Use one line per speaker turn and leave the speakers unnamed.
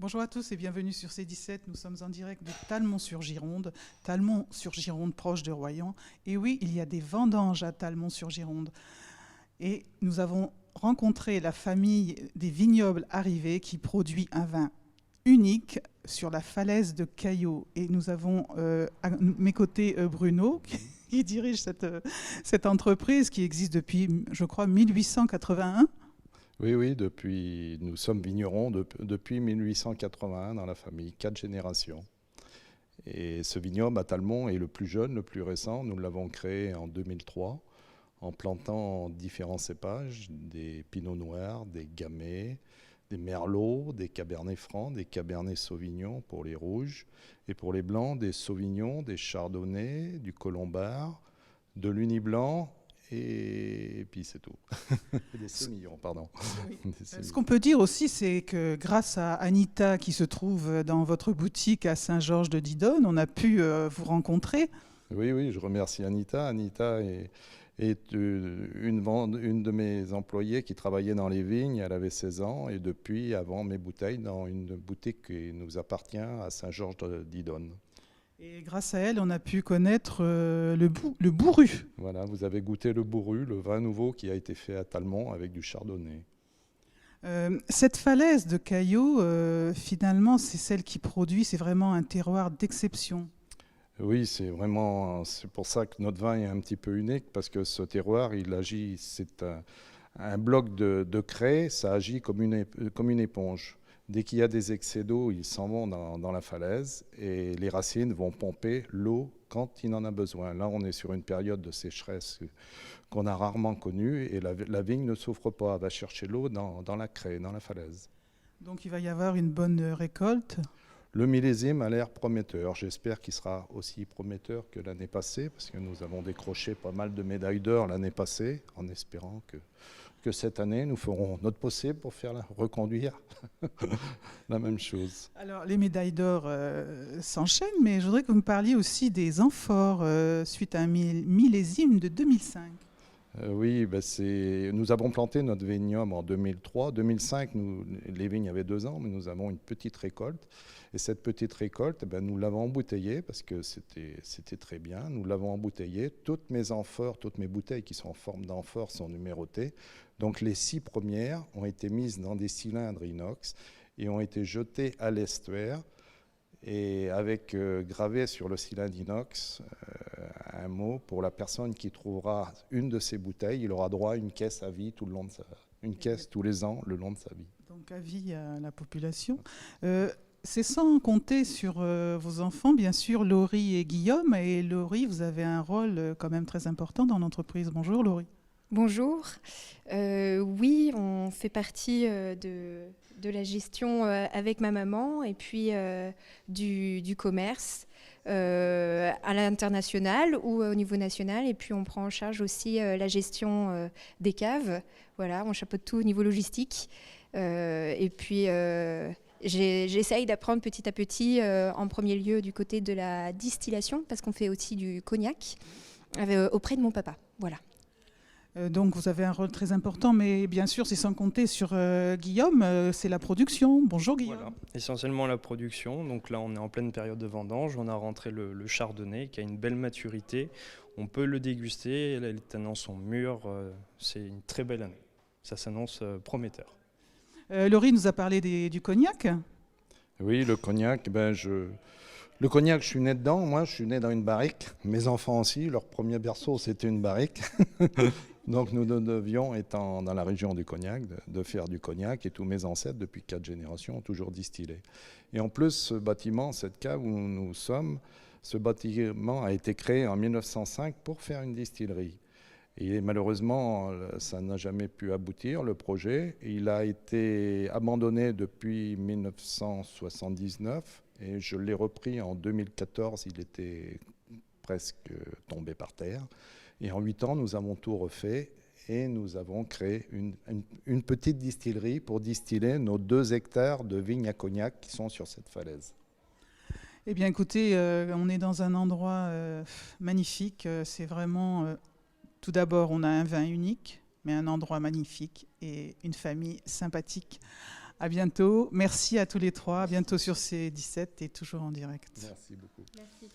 Bonjour à tous et bienvenue sur C17. Nous sommes en direct de Talmont-sur-Gironde. Talmont-sur-Gironde, proche de Royan. Et oui, il y a des vendanges à Talmont-sur-Gironde. Et nous avons rencontré la famille des vignobles arrivés qui produit un vin unique sur la falaise de Caillot. Et nous avons à mes côtés Bruno qui dirige cette entreprise qui existe depuis, je crois, 1881.
Oui, nous sommes vignerons depuis 1881 dans la famille, 4 générations. Et ce vignoble à Talmont est le plus jeune, le plus récent. Nous l'avons créé en 2003 en plantant différents cépages, des pinots noirs, des gamay, des merlots, des cabernets francs, des cabernets sauvignons pour les rouges. Et pour les blancs, des sauvignons, des chardonnays, du colombard, de l'uni blanc. Et puis c'est tout. Des sémillons, pardon.
Oui.
Des sémillons.
Ce qu'on peut dire aussi, c'est que grâce à Anita qui se trouve dans votre boutique à Saint-Georges de Didonne, on a pu vous rencontrer.
Oui, je remercie Anita. Anita est une de mes employées qui travaillait dans les vignes. Elle avait 16 ans et depuis, elle vend mes bouteilles dans une boutique qui nous appartient à Saint-Georges de Didonne.
Et grâce à elle, on a pu connaître le bourru.
Voilà, vous avez goûté le bourru, le vin nouveau qui a été fait à Talmont avec du chardonnay.
Cette falaise de Caillot, finalement, c'est celle qui produit, c'est vraiment un terroir d'exception.
Oui, c'est pour ça que notre vin est un petit peu unique, parce que ce terroir, il agit, c'est un bloc de craie, ça agit comme une éponge. Dès qu'il y a des excès d'eau, ils s'en vont dans la falaise et les racines vont pomper l'eau quand il en a besoin. Là, on est sur une période de sécheresse qu'on a rarement connue et la vigne ne souffre pas, elle va chercher l'eau dans la craie, dans la falaise.
Donc il va y avoir une bonne récolte.
Le millésime a l'air prometteur. J'espère qu'il sera aussi prometteur que l'année passée, parce que nous avons décroché pas mal de médailles d'or l'année passée, en espérant que cette année, nous ferons notre possible pour reconduire la même chose.
Alors les médailles d'or s'enchaînent, mais je voudrais que vous me parliez aussi des amphores suite à un millésime de 2005.
Oui, nous avons planté notre vignoble en 2003. 2005, les vignes avaient 2 ans, mais nous avons une petite récolte. Et cette petite récolte, nous l'avons embouteillée parce que c'était très bien. Nous l'avons embouteillée. Toutes mes amphores, toutes mes bouteilles qui sont en forme d'amphore sont numérotées. Donc les 6 premières ont été mises dans des cylindres inox et ont été jetées à l'estuaire. Et avec gravé sur le cylindre inox un mot pour la personne qui trouvera une de ces bouteilles, il aura droit à une caisse à vie une caisse tous les ans le long de sa vie.
Donc avis à la population. C'est sans compter sur vos enfants, bien sûr, Laurie et Guillaume. Et Laurie, vous avez un rôle quand même très important dans l'entreprise. Bonjour Laurie.
Bonjour. Oui, on fait partie de la gestion avec ma maman et puis du commerce à l'international ou au niveau national. Et puis on prend en charge aussi la gestion des caves. Voilà, on chapeaute tout au niveau logistique. Et puis j'essaye d'apprendre petit à petit en premier lieu du côté de la distillation parce qu'on fait aussi du cognac auprès de mon papa. Voilà.
Donc vous avez un rôle très important, mais bien sûr c'est sans compter sur Guillaume, c'est la production. Bonjour Guillaume.
Voilà, essentiellement la production. Donc là on est en pleine période de vendange, on a rentré le chardonnay qui a une belle maturité. On peut le déguster, les tanins sont mûrs, c'est une très belle année. Ça s'annonce prometteur.
Laurie nous a parlé du cognac.
Oui, le cognac, le cognac, je suis né dedans. Moi, je suis né dans une barrique. Mes enfants aussi, leur premier berceau, c'était une barrique. Donc nous devions, étant dans la région du cognac, de faire du cognac. Et tous mes ancêtres, depuis 4 générations, ont toujours distillé. Et en plus, ce bâtiment, cette cave où nous sommes, ce bâtiment a été créé en 1905 pour faire une distillerie. Et malheureusement, ça n'a jamais pu aboutir, le projet. Il a été abandonné depuis 1979 et je l'ai repris en 2014. Il était presque tombé par terre. Et en 8 ans, nous avons tout refait et nous avons créé une petite distillerie pour distiller nos 2 hectares de vignes à cognac qui sont sur cette falaise.
Eh bien écoutez, on est dans un endroit magnifique. C'est vraiment... Tout d'abord, on a un vin unique, mais un endroit magnifique et une famille sympathique À bientôt. Merci à tous les trois. À bientôt sur C17 et toujours en direct.
Merci beaucoup.
Merci.